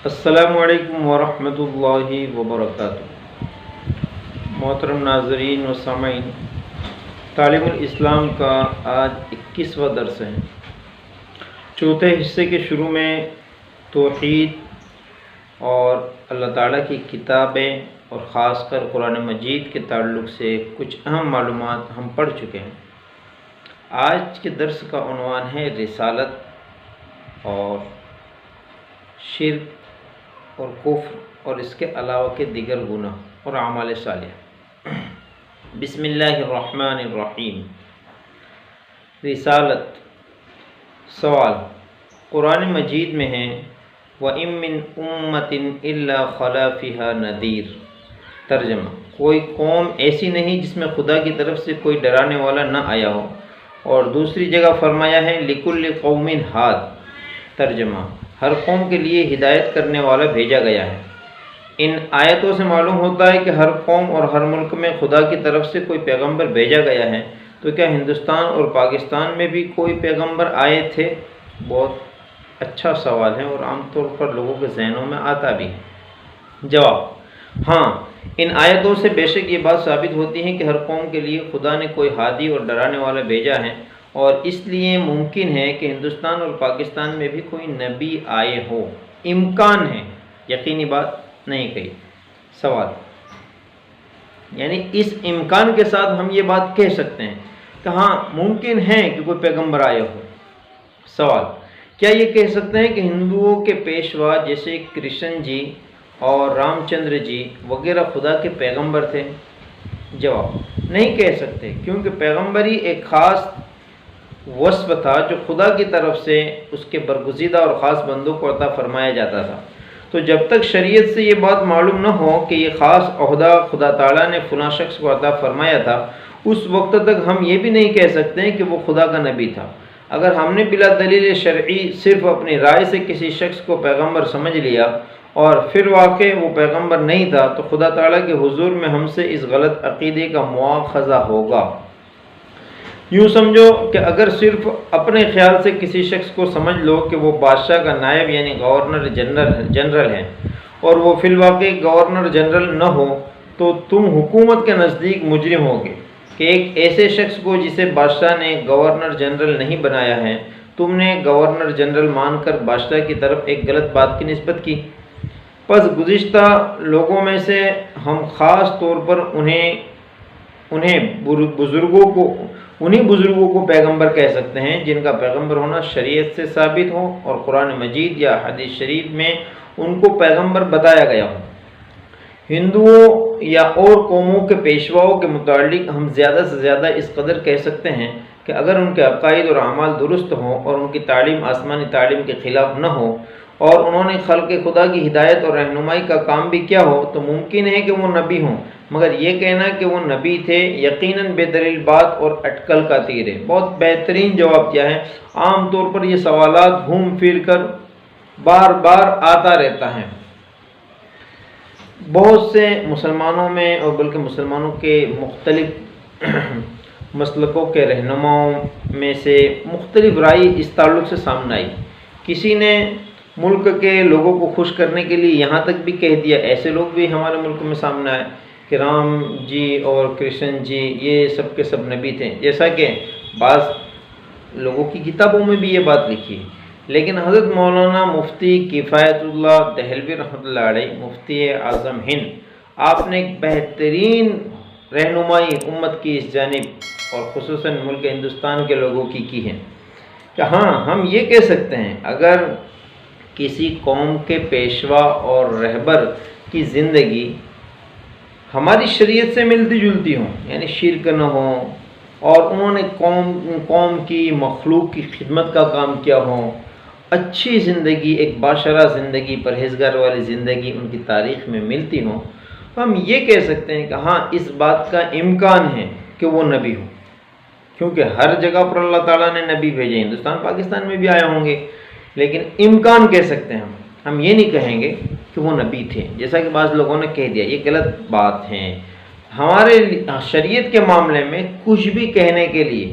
السلام علیکم ورحمۃ اللہ وبرکاتہ۔ محترم ناظرین و سامعین، تعلیم الاسلام کا آج 21واں درس ہے۔ چوتھے حصے کے شروع میں توحید اور اللہ تعالیٰ کی کتابیں اور خاص کر قرآن مجید کے تعلق سے کچھ اہم معلومات ہم پڑھ چکے ہیں۔ آج کے درس کا عنوان ہے رسالت اور شرک اور کفر اور اس کے علاوہ کے دیگر گناہ اور اعمال صالحہ۔ بسم اللہ الرحمن الرحیم۔ رسالت، سوال قرآن مجید میں ہے وَإِن مِّنْ أُمَّةٍ إِلَّا خَلَا فِيهَا نَذِيرٌ۔ ترجمہ، کوئی قوم ایسی نہیں جس میں خدا کی طرف سے کوئی ڈرانے والا نہ آیا ہو، اور دوسری جگہ فرمایا ہے لِكُلِّ قَوْمٍ ہاد۔ ترجمہ، ہر قوم کے لیے ہدایت کرنے والا بھیجا گیا ہے۔ ان آیتوں سے معلوم ہوتا ہے کہ ہر قوم اور ہر ملک میں خدا کی طرف سے کوئی پیغمبر بھیجا گیا ہے، تو کیا ہندوستان اور پاکستان میں بھی کوئی پیغمبر آئے تھے؟ بہت اچھا سوال ہے اور عام طور پر لوگوں کے ذہنوں میں آتا بھی ہے۔ جواب، ہاں، ان آیتوں سے بے شک یہ بات ثابت ہوتی ہے کہ ہر قوم کے لیے خدا نے کوئی ہادی اور ڈرانے والا بھیجا ہے، اور اس لیے ممکن ہے کہ ہندوستان اور پاکستان میں بھی کوئی نبی آئے ہو۔ امکان ہے، یقینی بات نہیں کہی۔ سوال، یعنی اس امکان کے ساتھ ہم یہ بات کہہ سکتے ہیں کہ ہاں ممکن ہے کہ کوئی پیغمبر آئے ہو۔ سوال، کیا یہ کہہ سکتے ہیں کہ ہندوؤں کے پیشوا جیسے کرشن جی اور رام چندر جی وغیرہ خدا کے پیغمبر تھے؟ جواب، نہیں کہہ سکتے، کیونکہ پیغمبری ایک خاص وصف تھا جو خدا کی طرف سے اس کے برگزیدہ اور خاص بندوں کو عطا فرمایا جاتا تھا۔ تو جب تک شریعت سے یہ بات معلوم نہ ہو کہ یہ خاص عہدہ خدا تعالیٰ نے فلاں شخص کو عطا فرمایا تھا، اس وقت تک ہم یہ بھی نہیں کہہ سکتے کہ وہ خدا کا نبی تھا۔ اگر ہم نے بلا دلیل شرعی صرف اپنی رائے سے کسی شخص کو پیغمبر سمجھ لیا اور پھر واقع وہ پیغمبر نہیں تھا، تو خدا تعالیٰ کے حضور میں ہم سے اس غلط عقیدے کا مواخذہ ہوگا۔ یوں سمجھو کہ اگر صرف اپنے خیال سے کسی شخص کو سمجھ لو کہ وہ بادشاہ کا نائب یعنی گورنر جنرل ہے، اور وہ فی الواقع گورنر جنرل نہ ہو، تو تم حکومت کے نزدیک مجرم ہوگے کہ ایک ایسے شخص کو جسے بادشاہ نے گورنر جنرل نہیں بنایا ہے، تم نے گورنر جنرل مان کر بادشاہ کی طرف ایک غلط بات کی نسبت کی۔ پس گزشتہ لوگوں میں سے ہم خاص طور پر انہیں بزرگوں کو پیغمبر کہہ سکتے ہیں جن کا پیغمبر ہونا شریعت سے ثابت ہو اور قرآن مجید یا حدیث شریف میں ان کو پیغمبر بتایا گیا ہو۔ ہندوؤں یا اور قوموں کے پیشواؤں کے متعلق ہم زیادہ سے زیادہ اس قدر کہہ سکتے ہیں کہ اگر ان کے عقائد اور اعمال درست ہوں اور ان کی تعلیم آسمانی تعلیم کے خلاف نہ ہو، اور انہوں نے خلق خدا کی ہدایت اور رہنمائی کا کام بھی کیا ہو، تو ممکن ہے کہ وہ نبی ہوں، مگر یہ کہنا کہ وہ نبی تھے یقیناً بے دلیل بات اور اٹکل کا تیر ہے۔ بہت بہترین جواب کیا ہے۔ عام طور پر یہ سوالات گھوم پھر کر بار بار آتا رہتا ہے۔ بہت سے مسلمانوں میں اور بلکہ مسلمانوں کے مختلف مسلکوں کے رہنماؤں میں سے مختلف رائے اس تعلق سے سامنے آئی۔ کسی نے ملک کے لوگوں کو خوش کرنے کے لیے یہاں تک بھی کہہ دیا، ایسے لوگ بھی ہمارے ملک میں سامنے آئے کہ رام جی اور کرشن جی یہ سب کے سب نبی تھے، جیسا کہ بعض لوگوں کی کتابوں میں بھی یہ بات لکھی ہے۔ لیکن حضرت مولانا مفتی کفایت اللہ دہلوی رحمۃ اللہ علیہ، مفتی اعظم ہند، آپ نے ایک بہترین رہنمائی امت کی اس جانب اور خصوصاً ملک ہندوستان کے لوگوں کی ہے کہ ہاں ہم یہ کہہ سکتے ہیں اگر کسی قوم کے پیشوا اور رہبر کی زندگی ہماری شریعت سے ملتی جلتی ہوں، یعنی شرک نہ ہو، اور انہوں نے قوم کی مخلوق کی خدمت کا کام کیا ہو، اچھی زندگی، ایک باشرہ زندگی، پرہیزگار والی زندگی ان کی تاریخ میں ملتی ہو، تو ہم یہ کہہ سکتے ہیں کہ ہاں اس بات کا امکان ہے کہ وہ نبی ہوں، کیونکہ ہر جگہ پر اللہ تعالیٰ نے نبی بھیجے، ہندوستان پاکستان میں بھی آئے ہوں گے، لیکن امکان کہہ سکتے ہیں ہم یہ نہیں کہیں گے کہ وہ نبی تھے، جیسا کہ بعض لوگوں نے کہہ دیا۔ یہ غلط بات ہے۔ ہمارے شریعت کے معاملے میں کچھ بھی کہنے کے لیے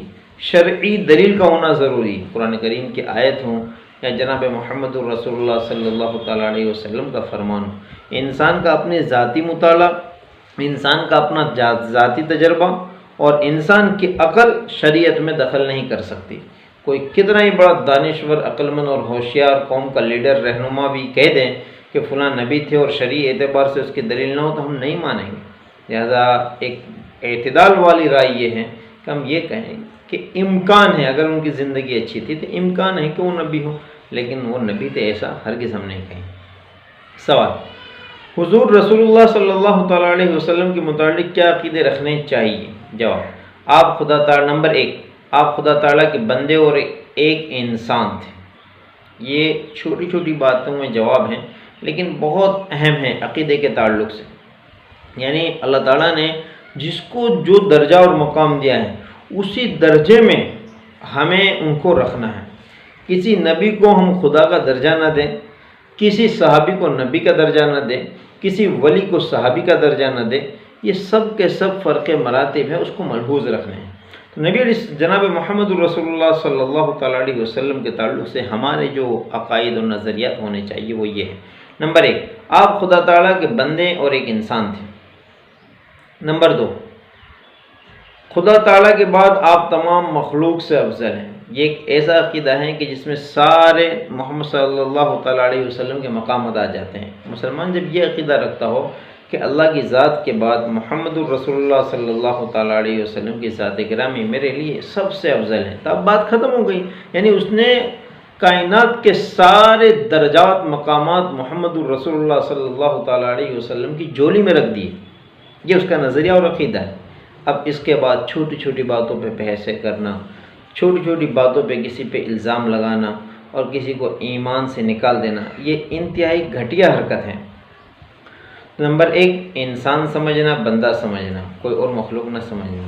شرعی دلیل کا ہونا ضروری ہے، قرآن کریم کی آیت ہوں یا جناب محمد الرسول اللہ صلی اللہ تعالیٰ علیہ وسلم کا فرمان ہو۔ انسان کا اپنے ذاتی مطالعہ، انسان کا اپنا ذاتی تجربہ اور انسان کی عقل شریعت میں دخل نہیں کر سکتی۔ کوئی کتنا ہی بڑا دانشور، عقلمند اور ہوشیار قوم کا لیڈر، رہنما بھی کہہ دیں کہ فلاں نبی تھے اور شرعی اعتبار سے اس کی دلیل نہ ہو تو ہم نہیں مانیں گے۔ لہذا ایک اعتدال والی رائے یہ ہے کہ ہم یہ کہیں کہ امکان ہے، اگر ان کی زندگی اچھی تھی تو امکان ہے کہ وہ نبی ہو، لیکن وہ نبی تھے ایسا ہرگز ہم نہیں کہیں۔ سوال: حضور رسول اللہ صلی اللہ تعالیٰ علیہ وسلم کے متعلق کیا عقیدے رکھنے چاہیے؟ جواب: آپ خدا تعالیٰ نمبر 1، آپ خدا تعالیٰ کے بندے اور ایک انسان تھے۔ یہ چھوٹی چھوٹی باتوں میں جواب ہیں لیکن بہت اہم ہیں عقیدے کے تعلق سے۔ یعنی اللہ تعالیٰ نے جس کو جو درجہ اور مقام دیا ہے اسی درجے میں ہمیں ان کو رکھنا ہے۔ کسی نبی کو ہم خدا کا درجہ نہ دیں، کسی صحابی کو نبی کا درجہ نہ دیں، کسی ولی کو صحابی کا درجہ نہ دیں، یہ سب کے سب فرق مراتب ہیں، اس کو ملحوظ رکھنے ہیں۔ تو نبی جناب محمد الرسول اللہ صلی اللہ تعالیٰ علیہ وسلم کے تعلق سے ہمارے جو عقائد اور نظریات ہونے چاہیے وہ یہ ہے: نمبر 1، آپ خدا تعالیٰ کے بندے اور ایک انسان تھے۔ نمبر 2، خدا تعالیٰ کے بعد آپ تمام مخلوق سے افضل ہیں۔ یہ ایک ایسا عقیدہ ہے کہ جس میں سارے محمد صلی اللہ تعالیٰ علیہ وسلم کے مقامات آ جاتے ہیں۔ مسلمان جب یہ عقیدہ رکھتا ہو کہ اللہ کی ذات کے بعد محمد الرسول اللہ صلی اللہ تعالیٰ علیہ وسلم کی ذات گرامی میرے لیے سب سے افضل ہے، تو اب بات ختم ہو گئی۔ یعنی اس نے کائنات کے سارے درجات، مقامات محمد الرسول اللہ صلی اللہ تعالیٰ علیہ وسلم کی جولی میں رکھ دی۔ یہ اس کا نظریہ اور عقیدہ ہے۔ اب اس کے بعد چھوٹی چھوٹی باتوں پہ بحثیں کرنا، چھوٹی چھوٹی باتوں پہ کسی پہ الزام لگانا اور کسی کو ایمان سے نکال دینا، یہ انتہائی گھٹیا حرکت ہے۔ نمبر 1، انسان سمجھنا، بندہ سمجھنا، کوئی اور مخلوق نہ سمجھنا۔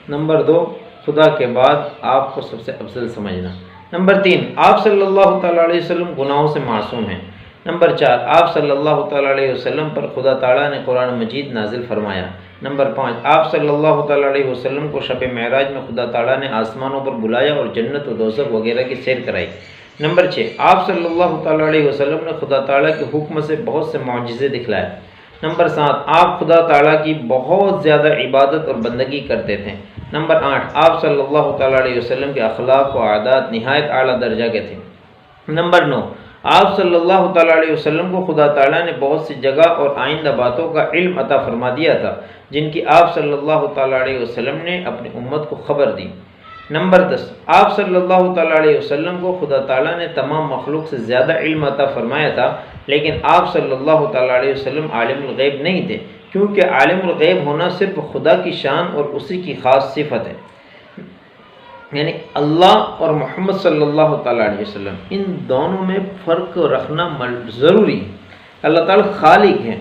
نمبر 2، خدا کے بعد آپ کو سب سے افضل سمجھنا۔ نمبر 3، آپ صلی اللہ تعالیٰ علیہ وسلم گناہوں سے معصوم ہیں۔ نمبر 4، آپ صلی اللہ تعالیٰ علیہ وسلم پر خدا تعالیٰ نے قرآن مجید نازل فرمایا۔ نمبر 5، آپ صلی اللہ تعالیٰ علیہ وسلم کو شب معراج میں خدا تعالیٰ نے آسمانوں پر بلایا اور جنت و دوزخ وغیرہ کی سیر کرائی۔ نمبر 6، آپ صلی اللہ تعالیٰ علیہ وسلم نے خدا تعالیٰ کے حکم سے بہت سے معجزے دکھلائے۔ نمبر 7، آپ خدا تعالیٰ کی بہت زیادہ عبادت اور بندگی کرتے تھے۔ نمبر 8، آپ صلی اللہ تعالیٰ علیہ وسلم کے اخلاق و عادات نہایت اعلیٰ درجہ کے تھے۔ نمبر 9، آپ صلی اللہ تعالیٰ علیہ وسلم کو خدا تعالیٰ نے بہت سی جگہ اور آئندہ باتوں کا علم عطا فرما دیا تھا جن کی آپ صلی اللہ تعالیٰ علیہ وسلم نے اپنی امت کو خبر دی۔ نمبر 10، آپ صلی اللہ تعالیٰ علیہ وسلم کو خدا تعالیٰ نے تمام مخلوق سے زیادہ علم عطا فرمایا تھا، لیکن آپ صلی اللہ تعالیٰ علیہ وسلم عالم الغیب نہیں تھے، کیونکہ عالم الغیب ہونا صرف خدا کی شان اور اسی کی خاص صفت ہے۔ یعنی اللہ اور محمد صلی اللہ تعالیٰ علیہ وسلم، ان دونوں میں فرق رکھنا ضروری ہے۔ اللہ تعالیٰ خالق ہیں،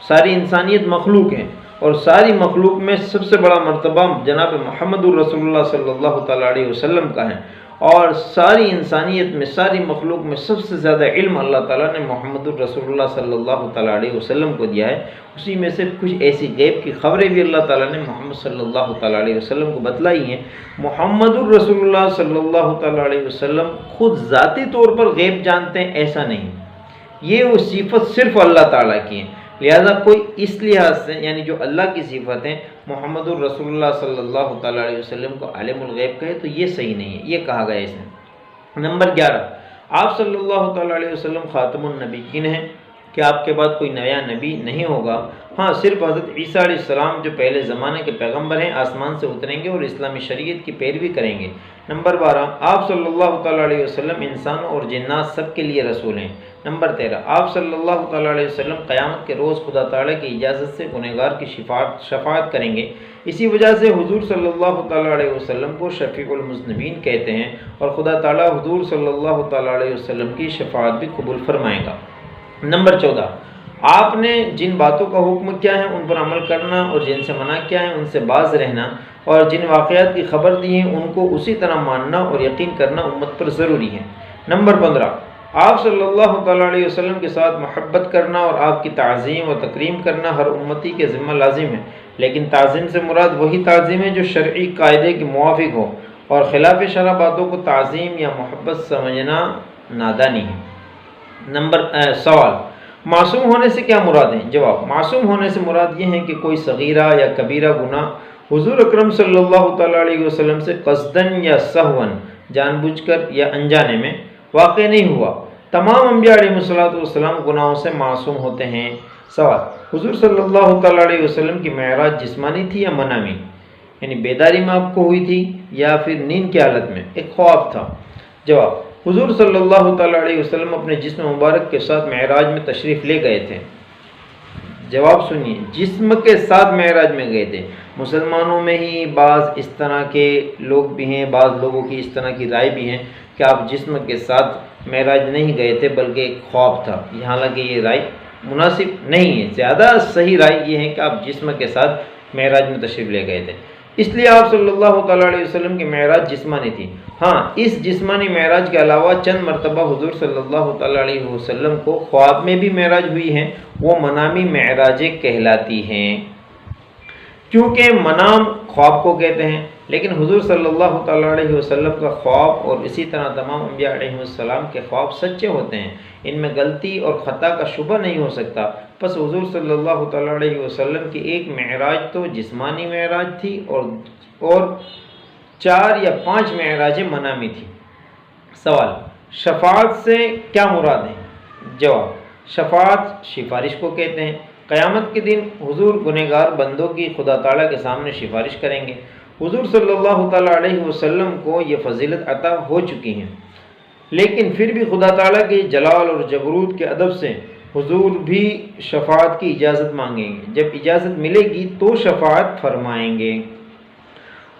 ساری انسانیت مخلوق ہے، اور ساری مخلوق میں سب سے بڑا مرتبہ جناب محمد الرسول اللہ صلی اللہ تعالیٰ علیہ وسلم کا ہے، اور ساری انسانیت میں، ساری مخلوق میں سب سے زیادہ علم اللہ تعالیٰ نے محمد الرسول اللہ صلی اللہ تعالیٰ علیہ وسلم کو دیا ہے۔ اسی میں سے کچھ ایسی غیب کی خبریں بھی اللہ تعالیٰ نے محمد صلی اللہ تعالیٰ علیہ وسلم کو بتلائی ہیں۔ محمد الرسول اللہ صلی اللہ تعالیٰ علیہ وسلم خود ذاتی طور پر غیب جانتے ہیں ایسا نہیں، یہ وہ صفت صرف اللہ تعالیٰ کی ہے۔ لہذا کوئی اس لحاظ سے، یعنی جو اللہ کی صفت ہیں، محمد الرسول اللہ صلی اللہ تعالیٰ علیہ وسلم کو عالم الغیب کہے تو یہ صحیح نہیں ہے، یہ کہا گیا اس نے۔ نمبر 11، آپ صلی اللہ تعالیٰ علیہ وسلم خاتم النبیین ہیں، کہ آپ کے بعد کوئی نیا نبی نہیں ہوگا، ہاں صرف حضرت عیسیٰ علیہ السلام جو پہلے زمانے کے پیغمبر ہیں آسمان سے اتریں گے اور اسلامی شریعت کی پیروی کریں گے۔ نمبر 12، آپ صلی اللہ تعالیٰ علیہ وسلم انسانوں اور جنات سب کے لیے رسول ہیں۔ نمبر 13، آپ صلی اللہ تعالیٰ علیہ وسلم قیامت کے روز خدا تعالیٰ کی اجازت سے گنہگار کی شفاعت کریں گے۔ اسی وجہ سے حضور صلی اللہ تعالیٰ علیہ وسلم کو شفیع المذنبین کہتے ہیں، اور خدا تعالیٰ حضور صلی اللہ تعالیٰ علیہ وسلم کی شفاعت بھی قبول فرمائے گا۔ نمبر 14، آپ نے جن باتوں کا حکم کیا ہے ان پر عمل کرنا، اور جن سے منع کیا ہے ان سے باز رہنا، اور جن واقعات کی خبر دی ہے ان کو اسی طرح ماننا اور یقین کرنا امت پر ضروری ہے۔ نمبر 15، آپ صلی اللہ تعالیٰ علیہ وسلم کے ساتھ محبت کرنا اور آپ کی تعظیم و تکریم کرنا ہر امتی کے ذمہ لازم ہے، لیکن تعظیم سے مراد وہی تعظیم ہے جو شرعی قاعدے کے موافق ہو، اور خلاف شرع باتوں کو تعظیم یا محبت سمجھنا نادانی ہے۔ سوال، معصوم ہونے سے کیا مراد ہے؟ جواب، معصوم ہونے سے مراد یہ ہے کہ کوئی صغیرہ یا کبیرہ گناہ حضور اکرم صلی اللہ تعالیٰ علیہ وسلم سے قصداً یا سہواً، جان بوجھ کر یا انجانے میں واقع نہیں ہوا۔ تمام انبیاء علیہ السلام گناہوں سے معصوم ہوتے ہیں۔ سوال، حضور صلی اللہ تعالیٰ علیہ وسلم کی معراج جسمانی تھی یا منامی؟ یعنی بیداری میں آپ کو ہوئی تھی یا پھر نیند کی حالت میں، ایک خواب تھا؟ جواب، حضور صلی اللہ تعالیٰ علیہ وسلم اپنے جسم مبارک کے ساتھ معراج میں تشریف لے گئے تھے۔ جواب سنیے، جسم کے ساتھ معراج میں گئے تھے۔ مسلمانوں میں ہی بعض اس طرح کے لوگ بھی ہیں، بعض لوگوں کی اس طرح کی رائے بھی ہیں کہ آپ جسم کے ساتھ معراج نہیں گئے تھے بلکہ ایک خواب تھا۔ حالانکہ یہ رائے مناسب نہیں ہے، زیادہ صحیح رائے یہ ہے کہ آپ جسم کے ساتھ معراج میں تشریف لے گئے تھے، اس لیے آپ صلی اللہ تعالیٰ علیہ وسلم کی معراج جسمانی تھی۔ ہاں، اس جسمانی معراج کے علاوہ چند مرتبہ حضور صلی اللہ تعالیٰ علیہ وسلم کو خواب میں بھی معراج ہوئی ہیں، وہ منامی معراجیں کہلاتی ہیں، کیونکہ منام خواب کو کہتے ہیں۔ لیکن حضور صلی اللہ تعالیٰ علیہ وسلم کا خواب اور اسی طرح تمام انبیاء علیہ السلام کے خواب سچے ہوتے ہیں، ان میں غلطی اور خطا کا شبہ نہیں ہو سکتا۔ پس حضور صلی اللہ تعالیٰ علیہ وسلم کی ایک معراج تو جسمانی معراج تھی اور 4 یا 5 معراجیں منامی تھی۔ سوال، شفاعت سے کیا مراد ہے؟ جواب، شفاعت سفارش کو کہتے ہیں۔ قیامت کے دن حضور گنہگار بندوں کی خدا تعالیٰ کے سامنے سفارش کریں گے۔ حضور صلی اللہ تعالیٰ علیہ وسلم کو یہ فضیلت عطا ہو چکی ہیں، لیکن پھر بھی خدا تعالیٰ کے جلال اور جبروت کے ادب سے حضور بھی شفاعت کی اجازت مانگیں گے۔ جب اجازت ملے گی تو شفاعت فرمائیں گے۔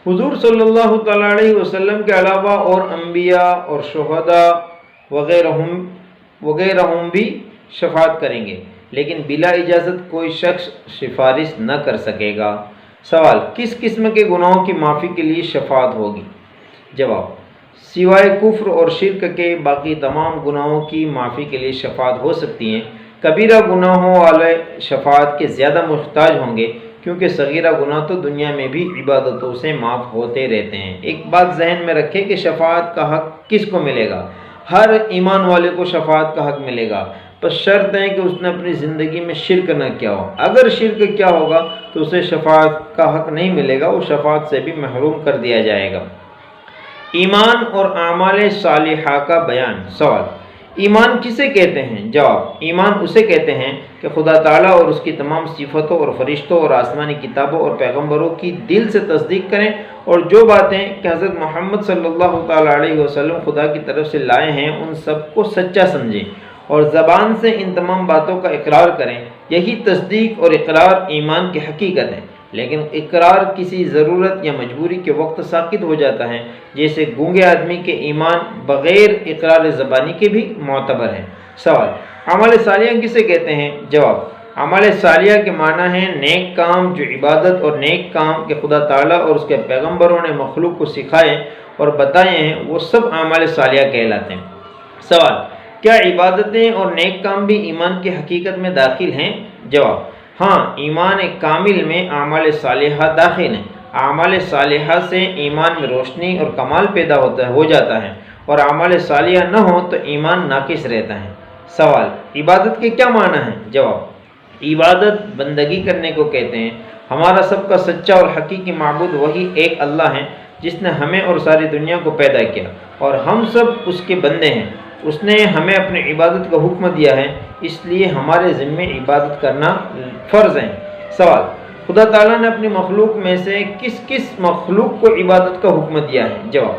حضور صلی اللہ تعالیٰ علیہ وسلم کے علاوہ اور انبیاء اور شہداء وغیرہم بھی شفاعت کریں گے، لیکن بلا اجازت کوئی شخص سفارش نہ کر سکے گا۔ سوال، کس قسم کے گناہوں کی معافی کے لیے شفاعت ہوگی؟ جواب، سوائے کفر اور شرک کے باقی تمام گناہوں کی معافی کے لیے شفاعت ہو سکتی ہیں۔ کبیرہ گناہوں والے شفاعت کے زیادہ محتاج ہوں گے، کیونکہ صغیرہ گناہ تو دنیا میں بھی عبادتوں سے معاف ہوتے رہتے ہیں۔ ایک بات ذہن میں رکھیں کہ شفاعت کا حق کس کو ملے گا؟ ہر ایمان والے کو شفاعت کا حق ملے گا، بس شرط ہے کہ اس نے اپنی زندگی میں شرک نہ کیا ہو۔ اگر شرک کیا ہوگا تو اسے شفاعت کا حق نہیں ملے گا، وہ شفاعت سے بھی محروم کر دیا جائے گا۔ ایمان اور اعمال صالحہ کا بیان۔ سوال، ایمان کسے کہتے ہیں؟ جواب، ایمان اسے کہتے ہیں کہ خدا تعالیٰ اور اس کی تمام صفاتوں اور فرشتوں اور آسمانی کتابوں اور پیغمبروں کی دل سے تصدیق کریں، اور جو باتیں کہ حضرت محمد صلی اللہ تعالیٰ علیہ وسلم خدا کی طرف سے لائے ہیں ان سب کو سچا سمجھیں اور زبان سے ان تمام باتوں کا اقرار کریں۔ یہی تصدیق اور اقرار ایمان کی حقیقت ہے، لیکن اقرار کسی ضرورت یا مجبوری کے وقت ساقط ہو جاتا ہے، جیسے گونگے آدمی کے ایمان بغیر اقرار زبانی کے بھی معتبر ہے۔ سوال، اعمال صالحہ کسے کہتے ہیں؟ جواب، اعمال صالحہ کے معنی ہیں نیک کام جو عبادت اور نیک کام کہ خدا تعالیٰ اور اس کے پیغمبروں نے مخلوق کو سکھائے اور بتائے ہیں، وہ سب اعمال صالحہ کہلاتے ہیں۔ سوال، کیا عبادتیں اور نیک کام بھی ایمان کی حقیقت میں داخل ہیں؟ جواب، ہاں، ایمان کامل میں اعمال صالحہ داخل ہیں۔ اعمال صالحہ سے ایمان میں روشنی اور کمال پیدا ہو جاتا ہے، اور اعمال صالحہ نہ ہو تو ایمان ناقص رہتا ہے۔ سوال، عبادت کے کیا معنی ہیں؟ جواب، عبادت بندگی کرنے کو کہتے ہیں۔ ہمارا سب کا سچا اور حقیقی معبود وہی ایک اللہ ہے جس نے ہمیں اور ساری دنیا کو پیدا کیا، اور ہم سب اس کے بندے ہیں۔ اس نے ہمیں اپنی عبادت کا حکم دیا ہے، اس لیے ہمارے ذمے عبادت کرنا فرض ہے۔ سوال، خدا تعالیٰ نے اپنی مخلوق میں سے کس کس مخلوق کو عبادت کا حکم دیا ہے؟ جواب،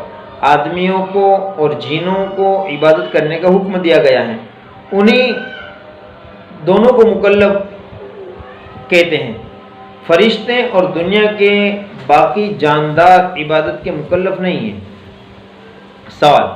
آدمیوں کو اور جنوں کو عبادت کرنے کا حکم دیا گیا ہے، انہیں دونوں کو مکلف کہتے ہیں۔ فرشتے اور دنیا کے باقی جاندار عبادت کے مکلف نہیں ہیں۔ سوال،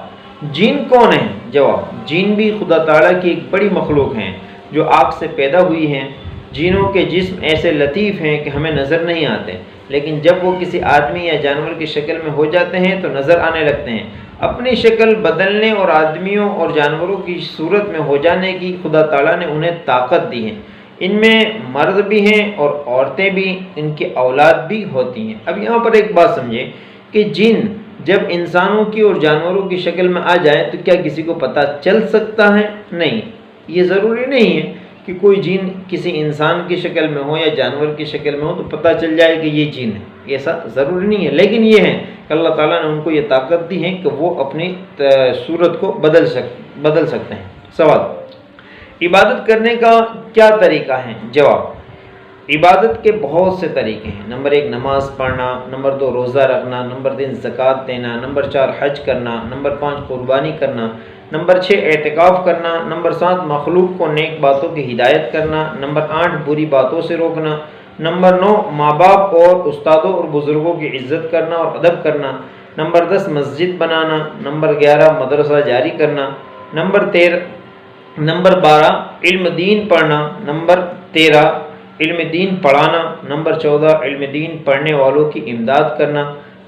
جن کون ہیں؟ جواب، جن بھی خدا تعالیٰ کی ایک بڑی مخلوق ہیں جو آگ سے پیدا ہوئی ہیں۔ جنوں کے جسم ایسے لطیف ہیں کہ ہمیں نظر نہیں آتے، لیکن جب وہ کسی آدمی یا جانور کی شکل میں ہو جاتے ہیں تو نظر آنے لگتے ہیں۔ اپنی شکل بدلنے اور آدمیوں اور جانوروں کی صورت میں ہو جانے کی خدا تعالیٰ نے انہیں طاقت دی ہے۔ ان میں مرد بھی ہیں اور عورتیں بھی، ان کی اولاد بھی ہوتی ہیں۔ اب یہاں پر ایک بات سمجھیں کہ جن جب انسانوں کی اور جانوروں کی شکل میں آ جائیں تو کیا کسی کو پتہ چل سکتا ہے؟ نہیں، یہ ضروری نہیں ہے کہ کوئی جن کسی انسان کی شکل میں ہو یا جانور کی شکل میں ہو تو پتہ چل جائے کہ یہ جن ہے، ایسا ضروری نہیں ہے، لیکن یہ ہے کہ اللہ تعالیٰ نے ان کو یہ طاقت دی ہے کہ وہ اپنی صورت کو بدل سکتے ہیں۔ سوال: عبادت کرنے کا کیا طریقہ ہے؟ جواب: عبادت کے بہت سے طریقے ہیں۔ نمبر 1 نماز پڑھنا، نمبر 2 روزہ رکھنا، نمبر 3 زکوٰۃ دینا، نمبر 4 حج کرنا، نمبر 5 قربانی کرنا، نمبر 6 اعتکاف کرنا، نمبر 7 مخلوق کو نیک باتوں کی ہدایت کرنا، نمبر 8 بری باتوں سے روکنا، نمبر 9 ماں باپ اور استادوں اور بزرگوں کی عزت کرنا اور ادب کرنا، نمبر 10 مسجد بنانا، نمبر 11 مدرسہ جاری کرنا، نمبر 12 علم دین پڑھنا، نمبر 13 علم دین پڑھانا، نمبر 14 علم دین پڑھنے والوں کی امداد کرنا،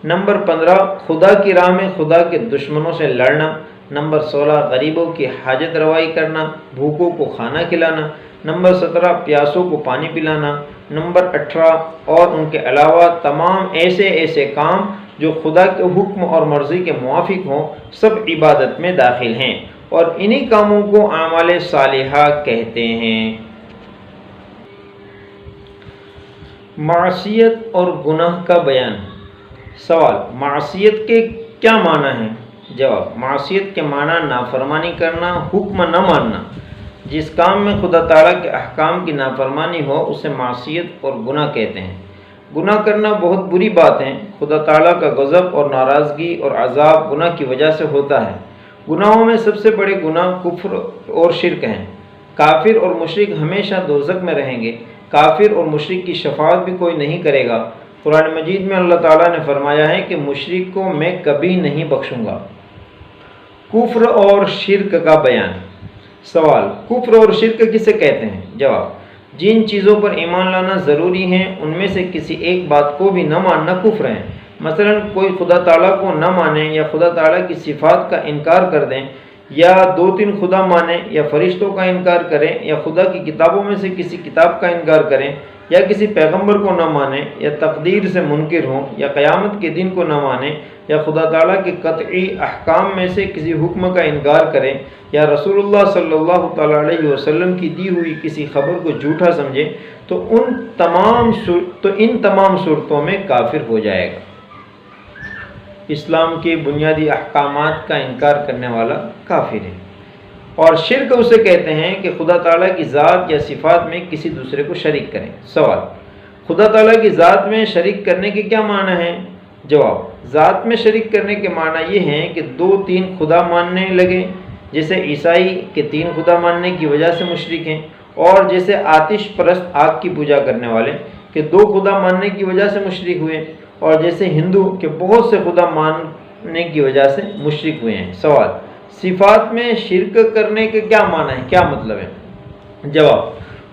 نمبر 15 خدا کی راہ میں خدا کے دشمنوں سے لڑنا، نمبر 16 غریبوں کی حاجت روائی کرنا، بھوکوں کو کھانا کھلانا، نمبر 17 پیاسوں کو پانی پلانا، نمبر 18 اور ان کے علاوہ تمام ایسے کام جو خدا کے حکم اور مرضی کے موافق ہوں سب عبادت میں داخل ہیں، اور انہی کاموں کو اعمال صالحہ کہتے ہیں۔ معصیت اور گناہ کا بیان۔ سوال: معصیت کے کیا معنی ہیں؟ جواب: معصیت کے معنی نافرمانی کرنا، حکم نہ ماننا۔ جس کام میں خدا تعالیٰ کے احکام کی نافرمانی ہو اسے معصیت اور گناہ کہتے ہیں۔ گناہ کرنا بہت بری بات ہے۔ خدا تعالیٰ کا غضب اور ناراضگی اور عذاب گناہ کی وجہ سے ہوتا ہے۔ گناہوں میں سب سے بڑے گناہ کفر اور شرک ہیں۔ کافر اور مشرک ہمیشہ دوزخ میں رہیں گے۔ کافر اور مشرک کی شفاعت بھی کوئی نہیں کرے گا۔ قرآن مجید میں اللہ تعالیٰ نے فرمایا ہے کہ مشرک کو میں کبھی نہیں بخشوں گا۔ کفر اور شرک کا بیان۔ سوال: کفر اور شرک کسے کہتے ہیں؟ جواب: جن چیزوں پر ایمان لانا ضروری ہے ان میں سے کسی ایک بات کو بھی نہ ماننا کفر ہے۔ مثلا کوئی خدا تعالیٰ کو نہ مانے یا خدا تعالیٰ کی صفات کا انکار کر دیں، یا 2-3 خدا مانے، یا فرشتوں کا انکار کریں، یا خدا کی کتابوں میں سے کسی کتاب کا انکار کریں، یا کسی پیغمبر کو نہ مانے، یا تقدیر سے منکر ہوں، یا قیامت کے دن کو نہ مانے، یا خدا تعالیٰ کے قطعی احکام میں سے کسی حکم کا انکار کریں، یا رسول اللہ صلی اللہ تعالیٰ علیہ وسلم کی دی ہوئی کسی خبر کو جھوٹا سمجھے تو ان تمام صورتوں میں کافر ہو جائے گا۔ اسلام کے بنیادی احکامات کا انکار کرنے والا کافر ہے۔ اور شرک اسے کہتے ہیں کہ خدا تعالیٰ کی ذات یا صفات میں کسی دوسرے کو شریک کریں۔ سوال: خدا تعالیٰ کی ذات میں شریک کرنے کے کیا معنی ہیں؟ جواب: ذات میں شریک کرنے کے معنی یہ ہیں کہ 2-3 خدا ماننے لگے، جیسے عیسائی کے 3 خدا ماننے کی وجہ سے مشرک ہیں، اور جیسے آتش پرست آگ کی پوجا کرنے والے کہ 2 خدا ماننے کی وجہ سے مشرک ہوئے، اور جیسے ہندو کے بہت سے خدا ماننے کی وجہ سے مشرک ہوئے ہیں۔ سوال: صفات میں شرک کرنے کے کیا معنی ہے، کیا مطلب ہے؟ جواب: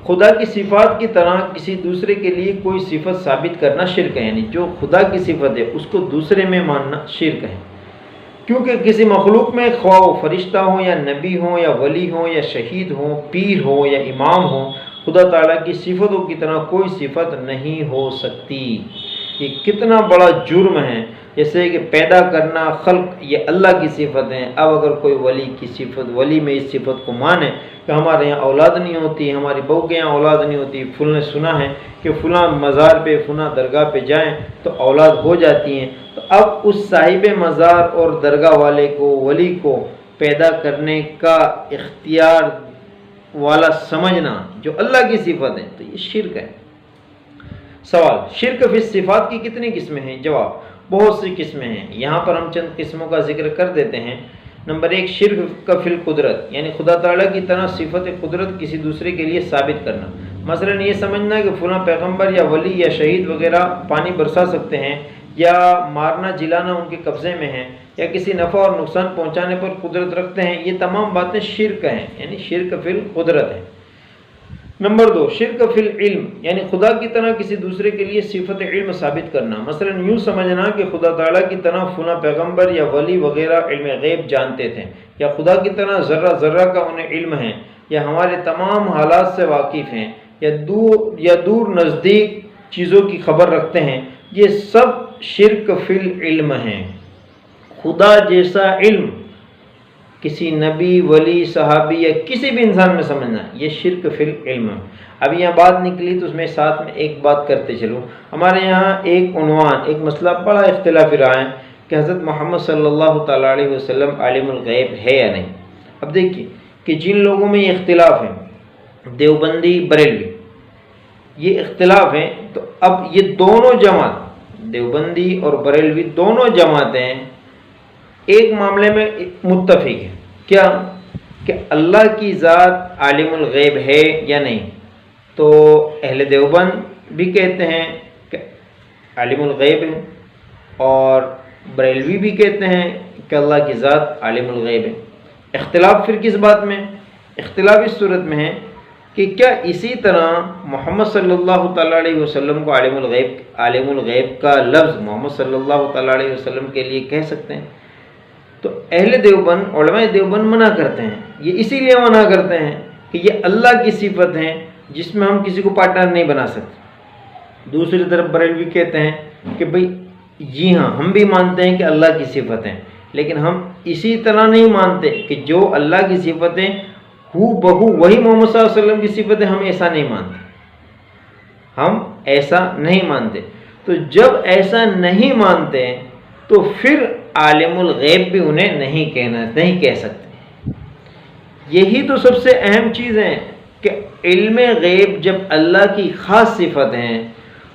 خدا کی صفات کی طرح کسی دوسرے کے لیے کوئی صفت ثابت کرنا شرک ہے، یعنی جو خدا کی صفت ہے اس کو دوسرے میں ماننا شرک ہے۔ کیونکہ کسی مخلوق میں خواہ وہ فرشتہ ہو یا نبی ہو یا ولی ہو یا شہید ہو، پیر ہو یا امام ہو، خدا تعالیٰ کی صفتوں کی طرح کوئی صفت نہیں ہو سکتی۔ یہ کتنا بڑا جرم ہے، جیسے کہ پیدا کرنا، خلق، یہ اللہ کی صفت ہے۔ اب اگر کوئی ولی میں اس صفت کو مانے کہ ہمارے یہاں اولاد نہیں ہوتی، ہماری بہو کے یہاں اولاد نہیں ہوتی، فلاں نے سنا ہے کہ فلاں مزار پہ فلاں درگاہ پہ جائیں تو اولاد ہو جاتی ہیں، تو اب اس صاحب مزار اور درگاہ والے کو، ولی کو پیدا کرنے کا اختیار والا سمجھنا جو اللہ کی صفت ہے، تو یہ شرک ہے۔ سوال: شرک فی الصفات کی کتنی قسمیں ہیں؟ جواب: بہت سی قسمیں ہیں، یہاں پر ہم چند قسموں کا ذکر کر دیتے ہیں۔ نمبر 1 شرک فی القدرت، یعنی خدا تعالیٰ کی طرح صفت قدرت کسی دوسرے کے لیے ثابت کرنا۔ مثلا یہ سمجھنا کہ فلاں پیغمبر یا ولی یا شہید وغیرہ پانی برسا سکتے ہیں، یا مارنا جلانا ان کے قبضے میں ہے، یا کسی نفع اور نقصان پہنچانے پر قدرت رکھتے ہیں، یہ تمام باتیں شرک ہیں، یعنی شرک فی القدرت ہے۔ نمبر 2 شرک فی العلم، یعنی خدا کی طرح کسی دوسرے کے لیے صفت علم ثابت کرنا۔ مثلا یوں سمجھنا کہ خدا تعالیٰ کی طرح فلاں پیغمبر یا ولی وغیرہ علم غیب جانتے تھے، یا خدا کی طرح ذرہ ذرہ کا انہیں علم ہے، یا ہمارے تمام حالات سے واقف ہیں، یا دور نزدیک چیزوں کی خبر رکھتے ہیں، یہ سب شرک فی العلم ہیں۔ خدا جیسا علم کسی نبی، ولی، صحابی یا کسی بھی انسان میں سمجھنا، یہ شرک فی العلم ہے۔ اب یہاں بات نکلی تو اس میں ساتھ میں ایک بات کرتے چلو۔ ہمارے یہاں ایک عنوان، ایک مسئلہ بڑا اختلافی رہا ہے کہ حضرت محمد صلی اللہ تعالیٰ علیہ وسلم عالم الغیب ہے یا نہیں۔ اب دیکھیے کہ جن لوگوں میں یہ اختلاف ہے، دیوبندی، بریلوی، یہ اختلاف ہیں، تو اب یہ دونوں جماعت، دیوبندی اور بریلوی دونوں جماعتیں ایک معاملے میں متفق ہیں، کیا؟ کہ اللہ کی ذات عالم الغیب ہے یا نہیں۔ تو اہل دیوبند بھی کہتے ہیں کہ عالم الغیب ہے، اور بریلوی بھی کہتے ہیں کہ اللہ کی ذات عالم الغیب ہے۔ اختلاف پھر کس بات میں؟ اختلاف اس صورت میں ہے کہ کیا اسی طرح محمد صلی اللہ تعالیٰ علیہ وسلم کو عالم الغیب کا لفظ محمد صلی اللہ تعالیٰ علیہ وسلم کے لیے کہہ سکتے ہیں؟ تو اہل دیوبند، علماء دیوبند منع کرتے ہیں، یہ اسی لیے منع کرتے ہیں کہ یہ اللہ کی صفت ہیں جس میں ہم کسی کو پارٹنر نہیں بنا سکتے۔ دوسری طرف بریلوی کہتے ہیں کہ بھئی جی ہاں، ہم بھی مانتے ہیں کہ اللہ کی صفت ہیں، لیکن ہم اسی طرح نہیں مانتے کہ جو اللہ کی صفتیں ہو بہو وہی محمد صلی اللہ علیہ وسلم کی صفتیں، ہم ایسا نہیں مانتے، ہم ایسا نہیں مانتے۔ تو جب ایسا نہیں مانتے تو پھر عالم الغیب بھی انہیں نہیں کہہ سکتے۔ یہی تو سب سے اہم چیز ہے کہ علم غیب جب اللہ کی خاص صفت ہیں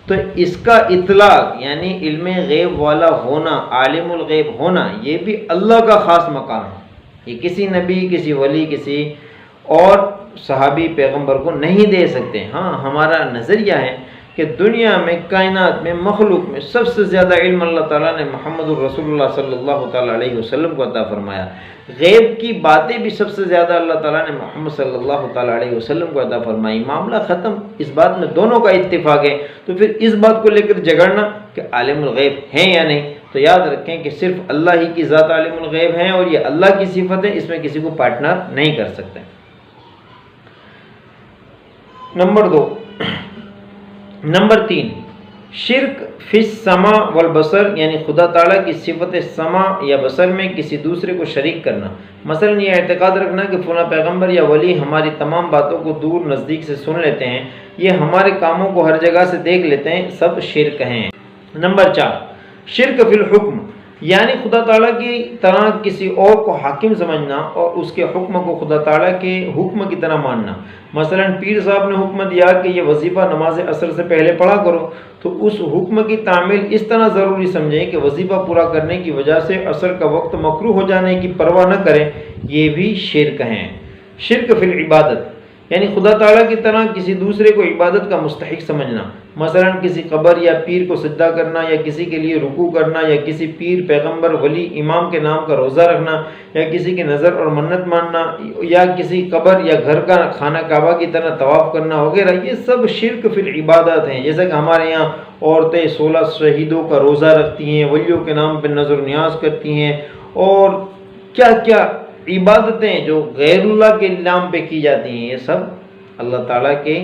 تو اس کا اطلاق، یعنی علم غیب والا ہونا، عالم الغیب ہونا، یہ بھی اللہ کا خاص مقام ہے۔ یہ کسی نبی، کسی ولی، کسی اور صحابی، پیغمبر کو نہیں دے سکتے۔ ہاں، ہمارا نظریہ ہے کہ دنیا میں، کائنات میں، مخلوق میں سب سے زیادہ علم اللہ تعالیٰ نے محمد الرسول اللہ صلی اللہ تعالیٰ علیہ وسلم کو عطا فرمایا۔ غیب کی باتیں بھی سب سے زیادہ اللہ تعالیٰ نے محمد صلی اللہ تعالیٰ علیہ وسلم کو عطا فرمائی۔ معاملہ ختم، اس بات میں دونوں کا اتفاق ہے۔ تو پھر اس بات کو لے کر جھگڑنا کہ عالم الغیب ہیں یا نہیں، تو یاد رکھیں کہ صرف اللہ ہی کی ذات عالم الغیب ہیں، اور یہ اللہ کی صفت ہے، اس میں کسی کو پارٹنر نہیں کر سکتے۔ نمبر 3، شرک فی السمع والبصر، یعنی خدا تعالیٰ کی صفت سمع یا بصر میں کسی دوسرے کو شریک کرنا۔ مثلا یہ اعتقاد رکھنا کہ فلاں پیغمبر یا ولی ہماری تمام باتوں کو دور نزدیک سے سن لیتے ہیں، یہ ہمارے کاموں کو ہر جگہ سے دیکھ لیتے ہیں، سب شرک ہیں۔ نمبر 4، شرک فی الحکم، یعنی خدا تعالیٰ کی طرح کسی اور کو حاکم سمجھنا اور اس کے حکم کو خدا تعالیٰ کے حکم کی طرح ماننا۔ مثلا پیر صاحب نے حکم دیا کہ یہ وظیفہ نماز عصر سے پہلے پڑھا کرو، تو اس حکم کی تعمیل اس طرح ضروری سمجھیں کہ وظیفہ پورا کرنے کی وجہ سے عصر کا وقت مکروہ ہو جانے کی پرواہ نہ کریں، یہ بھی شرک ہیں۔ شرک فی العبادت، یعنی خدا تعالیٰ کی طرح کسی دوسرے کو عبادت کا مستحق سمجھنا۔ مثلا کسی قبر یا پیر کو سجدہ کرنا، یا کسی کے لیے رکوع کرنا، یا کسی پیر، پیغمبر، ولی، امام کے نام کا روزہ رکھنا، یا کسی کی نظر اور منت ماننا، یا کسی قبر یا گھر کا خانہ کعبہ کی طرح طواف کرنا وغیرہ، یہ سب شرک فی العبادات ہیں۔ جیسا کہ ہمارے یہاں عورتیں 16 شہیدوں کا روزہ رکھتی ہیں، ولیوں کے نام پہ نظر و نیاز کرتی ہیں، اور کیا کیا عبادتیں جو غیر اللہ کے نام پہ کی جاتی ہیں، یہ سب اللہ تعالیٰ کے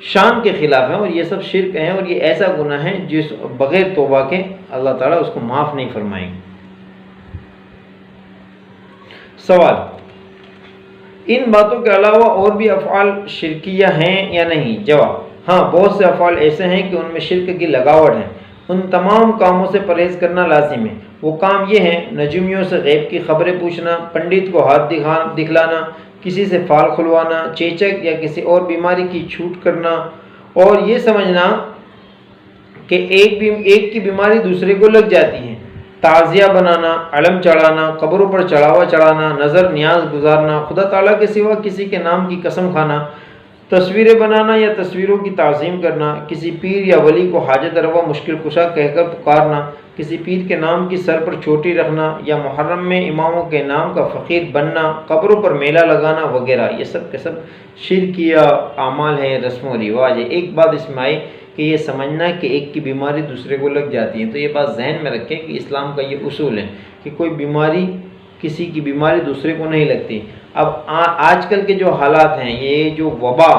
شان کے خلاف ہیں، اور یہ سب شرک ہیں، اور یہ ایسا گناہ ہے جس بغیر توبہ کے اللہ تعالیٰ اس کو معاف نہیں فرمائیں گے۔ سوال، ان باتوں کے علاوہ اور بھی افعال شرکیہ ہیں یا نہیں؟ جواب، ہاں، بہت سے افعال ایسے ہیں کہ ان میں شرک کی لگاوٹ ہے۔ ان تمام کاموں سے پرہیز کرنا لازم ہے۔ وہ کام یہ ہیں: نجومیوں سے غیب کی خبریں پوچھنا، پنڈت کو ہاتھ دکھلانا، کسی سے فال کھلوانا، چیچک یا کسی اور بیماری کی چھوٹ کرنا، اور یہ سمجھنا کہ ایک کی بیماری دوسرے کو لگ جاتی ہے، تعزیہ بنانا، علم چڑھانا، قبروں پر چڑھاوا چڑھانا، نظر نیاز گزارنا، خدا تعالیٰ کے سوا کسی کے نام کی قسم کھانا، تصویریں بنانا یا تصویروں کی تعظیم کرنا، کسی پیر یا ولی کو حاجت روا مشکل کشا کہہ کر پکارنا، کسی پیر کے نام کی سر پر چوٹی رکھنا، یا محرم میں اماموں کے نام کا فقیر بننا، قبروں پر میلہ لگانا وغیرہ، یہ سب کے سب شرکیہ اعمال ہیں، رسم و رواج ہے۔ ایک بات اس میں آئی کہ یہ سمجھنا کہ ایک کی بیماری دوسرے کو لگ جاتی ہے، تو یہ بات ذہن میں رکھیں کہ اسلام کا یہ اصول ہے کہ کوئی بیماری، کسی کی بیماری دوسرے کو نہیں لگتی۔ اب آج کل کے جو حالات ہیں، یہ جو وبا،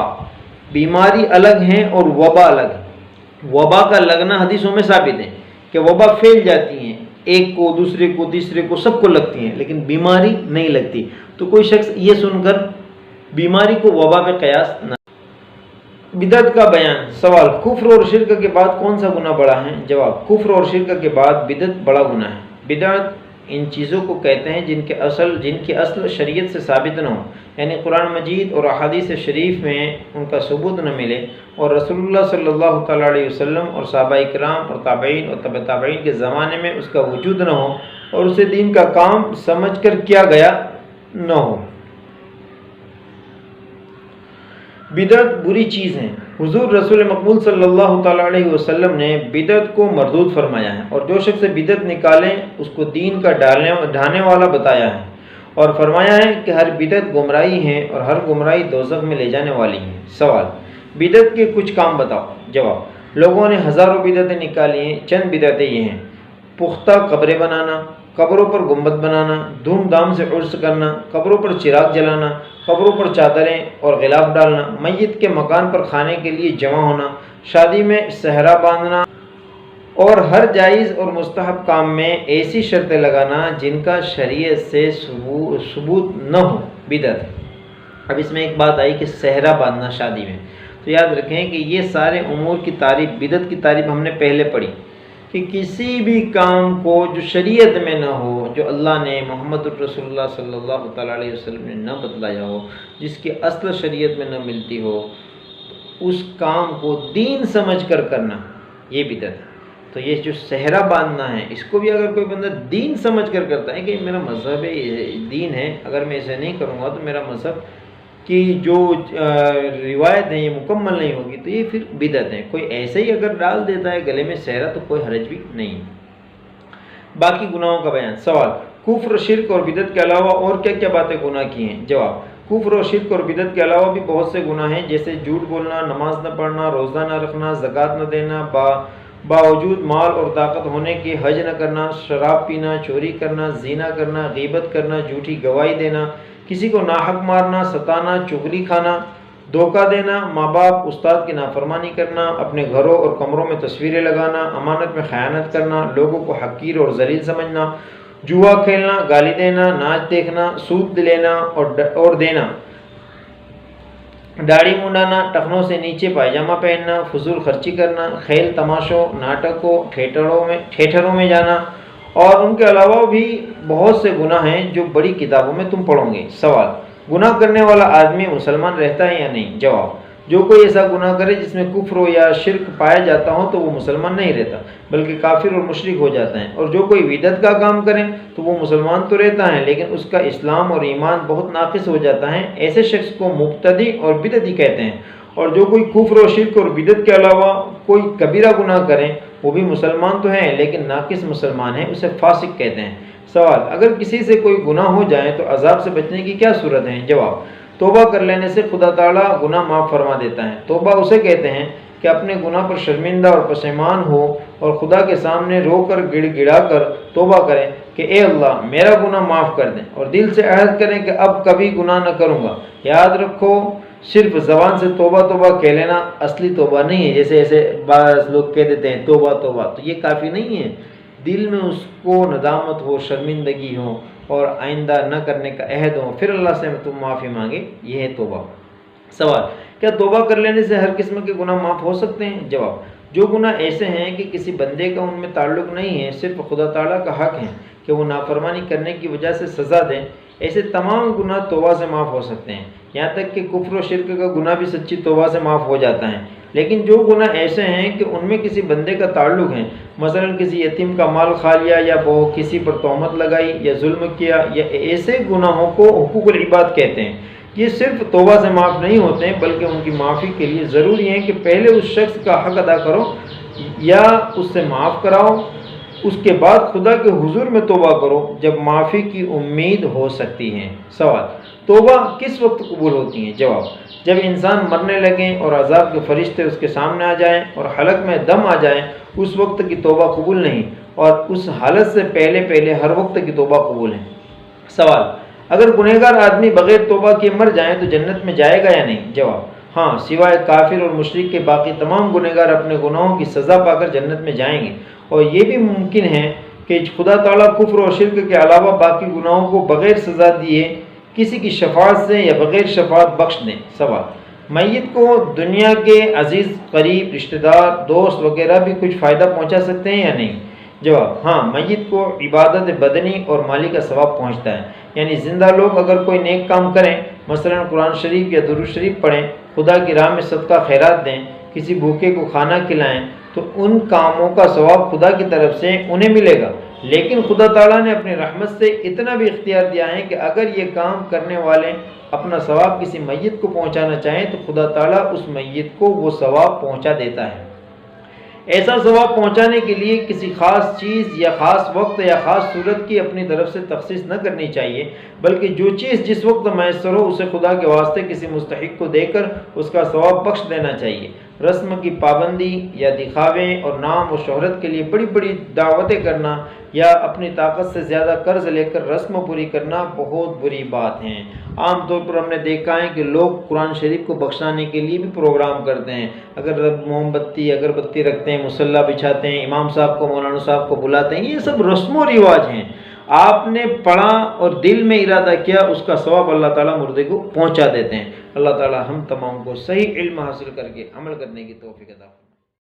بیماری الگ ہیں اور وبا الگ ہے۔ وبا کا لگنا حدیثوں میں ثابت ہے کہ وبا پھیل جاتی ہیں، ایک کو، دوسرے کو، تیسرے کو، سب کو لگتی ہیں لیکن بیماری نہیں لگتی. تو کوئی شخص یہ سن کر بیماری کو وبا پہ قیاس نہ. بدعت کا بیان. سوال: کفر اور شرک کے بعد کون سا گناہ بڑا ہے؟ جواب: کفر اور شرک کے بعد بدعت بڑا گناہ ہے. بدعت ان چیزوں کو کہتے ہیں جن کی اصل شریعت سے ثابت نہ ہو، یعنی قرآن مجید اور احادیث شریف میں ان کا ثبوت نہ ملے، اور رسول اللہ صلی اللہ تعالیٰ علیہ وسلم اور صحابہ کرام اور تابعین اور تبع تابعین کے زمانے میں اس کا وجود نہ ہو اور اسے دین کا کام سمجھ کر کیا گیا نہ ہو. بدعت بری چیز ہے. حضور رسول مقبول صلی اللہ تعالیٰ علیہ وسلم نے بدعت کو مردود فرمایا ہے، اور جو شخص بدعت نکالے اس کو دین کا ڈھانے والا بتایا ہے، اور فرمایا ہے کہ ہر بدعت گمراہی ہے اور ہر گمراہی دوزخ میں لے جانے والی ہے. سوال: بدعت کے کچھ کام بتاؤ. جواب: لوگوں نے ہزاروں بدعتیں نکالی ہیں. چند بدعتیں یہ ہیں: پختہ قبریں بنانا، قبروں پر گنبد بنانا، دھوم دھام سے عرس کرنا، قبروں پر چراغ جلانا، قبروں پر چادریں اور غلاف ڈالنا، میت کے مکان پر کھانے کے لیے جمع ہونا، شادی میں صحرا باندھنا، اور ہر جائز اور مستحب کام میں ایسی شرطیں لگانا جن کا شریعت سے ثبوت نہ ہو، بدعت ہے. اب اس میں ایک بات آئی کہ صحرا باندھنا شادی میں، تو یاد رکھیں کہ یہ سارے امور کی تعریف، بدعت کی تعریف ہم نے پہلے پڑھی کہ کسی بھی کام کو جو شریعت میں نہ ہو، جو اللہ نے، محمد رسول اللہ صلی اللہ تعالیٰ علیہ وسلم نے نہ بتلایا ہو، جس کی اصل شریعت میں نہ ملتی ہو، اس کام کو دین سمجھ کر کرنا، یہ بدعت ہے. تو یہ جو صحرا باندھنا ہے، اس کو بھی اگر کوئی بندہ دین سمجھ کر کرتا ہے کہ میرا مذہب ہے، دین ہے، اگر میں اسے نہیں کروں گا تو میرا مذہب کی جو روایت ہے یہ مکمل نہیں ہوگی، تو یہ پھر بدعت ہے. کوئی ایسے ہی اگر ڈال دیتا ہے گلے میں صحرا تو کوئی حرج بھی نہیں. باقی گناہوں کا بیان. سوال: کفر، شرک اور بدعت کے علاوہ اور کیا کیا باتیں گناہ کی ہیں؟ جواب: کفر اور شرک اور بدعت کے علاوہ بھی بہت سے گناہ ہیں، جیسے جھوٹ بولنا، نماز نہ پڑھنا، روزہ نہ رکھنا، زکوٰۃ نہ دینا، باوجود مال اور طاقت ہونے کے حج نہ کرنا، شراب پینا، چوری کرنا، زنا کرنا، غیبت کرنا، جھوٹی گواہی دینا، کسی کو ناحق مارنا، ستانا، چغلی کھانا، دھوکہ دینا، ماں باپ استاد کی نافرمانی کرنا، اپنے گھروں اور کمروں میں تصویریں لگانا، امانت میں خیانت کرنا، لوگوں کو حقیر اور ذلیل سمجھنا، جوا کھیلنا، گالی دینا، ناچ دیکھنا، سود لینا اور دینا، داڑھی منڈانا، ٹخنوں سے نیچے پائجامہ پہننا، فضول خرچی کرنا، کھیل تماشوں، ناٹکوں، تھیٹروں میں جانا، اور ان کے علاوہ بھی بہت سے گناہ ہیں جو بڑی کتابوں میں تم پڑھو گے. سوال: گناہ کرنے والا آدمی مسلمان رہتا ہے یا نہیں؟ جواب: جو کوئی ایسا گناہ کرے جس میں کفر ہو یا شرک پایا جاتا ہو تو وہ مسلمان نہیں رہتا بلکہ کافر اور مشرک ہو جاتا ہے، اور جو کوئی بدعت کا کام کرے تو وہ مسلمان تو رہتا ہے لیکن اس کا اسلام اور ایمان بہت ناقص ہو جاتا ہے. ایسے شخص کو مبتدی اور بدعتی کہتے ہیں. اور جو کوئی کفر اور شرک اور بدعت کے علاوہ کوئی کبیرہ گناہ کرے وہ بھی مسلمان تو ہیں لیکن ناقص مسلمان ہیں، اسے فاسق کہتے ہیں. سوال: اگر کسی سے کوئی گناہ ہو جائے تو عذاب سے بچنے کی کیا صورت ہے؟ جواب: توبہ کر لینے سے خدا تعالیٰ گناہ معاف فرما دیتا ہے. توبہ اسے کہتے ہیں کہ اپنے گناہ پر شرمندہ اور پشیمان ہو اور خدا کے سامنے رو کر گڑ گڑا کر توبہ کریں کہ اے اللہ میرا گناہ معاف کر دیں، اور دل سے عہد کریں کہ اب کبھی گناہ نہ کروں گا. یاد رکھو، صرف زبان سے توبہ توبہ کہہ لینا اصلی توبہ نہیں ہے. جیسے ایسے بعض لوگ کہہ دیتے ہیں توبہ توبہ، تو یہ کافی نہیں ہے. دل میں اس کو ندامت ہو، شرمندگی ہو اور آئندہ نہ کرنے کا عہد ہو، پھر اللہ سے تم معافی مانگے، یہ ہے توبہ. سوال: کیا توبہ کر لینے سے ہر قسم کے گناہ معاف ہو سکتے ہیں؟ جواب: جو گناہ ایسے ہیں کہ کسی بندے کا ان میں تعلق نہیں ہے، صرف خدا تعالیٰ کا حق ہے کہ وہ نافرمانی کرنے کی وجہ سے سزا دیں، ایسے تمام گناہ توبہ سے معاف ہو سکتے ہیں. یہاں تک کہ کفر و شرک کا گناہ بھی سچی توبہ سے معاف ہو جاتا ہے. لیکن جو گناہ ایسے ہیں کہ ان میں کسی بندے کا تعلق ہے، مثلا کسی یتیم کا مال کھا لیا یا وہ کسی پر تہمت لگائی یا ظلم کیا، یا ایسے گناہوں کو حقوق العباد کہتے ہیں. یہ صرف توبہ سے معاف نہیں ہوتے ہیں بلکہ ان کی معافی کے لیے ضروری ہے کہ پہلے اس شخص کا حق ادا کرو یا اس سے معاف کراؤ، اس کے بعد خدا کے حضور میں توبہ کرو جب معافی کی امید ہو سکتی ہے. سوال: توبہ کس وقت قبول ہوتی ہیں؟ جواب: جب انسان مرنے لگیں اور عذاب کے فرشتے اس کے سامنے آ جائیں اور حلق میں دم آ جائیں، اس وقت کی توبہ قبول نہیں، اور اس حالت سے پہلے ہر وقت کی توبہ قبول ہے. سوال: اگر گنہگار آدمی بغیر توبہ کیے مر جائیں تو جنت میں جائے گا یا نہیں؟ جواب: ہاں، سوائے کافر اور مشرک کے باقی تمام گنہگار اپنے گناہوں کی سزا پا کر جنت میں جائیں گے. اور یہ بھی ممکن ہے کہ خدا تعالیٰ کفر و شرک کے علاوہ باقی گناہوں کو بغیر سزا دیے کسی کی شفاعت سے یا بغیر شفاعت بخش دیں۔ سوال: میت کو دنیا کے عزیز قریب رشتہ دار دوست وغیرہ بھی کچھ فائدہ پہنچا سکتے ہیں یا نہیں؟ جواب: ہاں، میت کو عبادت بدنی اور مالی کا ثواب پہنچتا ہے۔ یعنی زندہ لوگ اگر کوئی نیک کام کریں، مثلا قرآن شریف یا درود شریف پڑھیں، خدا کی راہ میں صدقہ خیرات دیں، کسی بھوکے کو کھانا کھلائیں، تو ان کاموں کا ثواب خدا کی طرف سے انہیں ملے گا۔ لیکن خدا تعالیٰ نے اپنی رحمت سے اتنا بھی اختیار دیا ہے کہ اگر یہ کام کرنے والے اپنا ثواب کسی میت کو پہنچانا چاہیں تو خدا تعالیٰ اس میت کو وہ ثواب پہنچا دیتا ہے۔ ایسا ثواب پہنچانے کے لیے کسی خاص چیز یا خاص وقت یا خاص صورت کی اپنی طرف سے تخصیص نہ کرنی چاہیے، بلکہ جو چیز جس وقت میسر ہو اسے خدا کے واسطے کسی مستحق کو دے کر اس کا ثواب بخش دینا چاہیے۔ رسم کی پابندی یا دکھاوے اور نام و شہرت کے لیے بڑی بڑی دعوتیں کرنا یا اپنی طاقت سے زیادہ قرض لے کر رسم پوری کرنا بہت بری بات ہیں۔ عام طور پر ہم نے دیکھا ہے کہ لوگ قرآن شریف کو بخشانے کے لیے بھی پروگرام کرتے ہیں، اگر موم بتی اگربتی رکھتے ہیں، مصلی بچھاتے ہیں، امام صاحب کو مولانا صاحب کو بلاتے ہیں، یہ سب رسم و رواج ہیں۔ آپ نے پڑھا اور دل میں ارادہ کیا، اس کا ثواب اللہ تعالیٰ مردے کو پہنچا دیتے ہیں۔ اللہ تعالیٰ ہم تمام کو صحیح علم حاصل کر کے عمل کرنے کی توفیق عطا فرمائے۔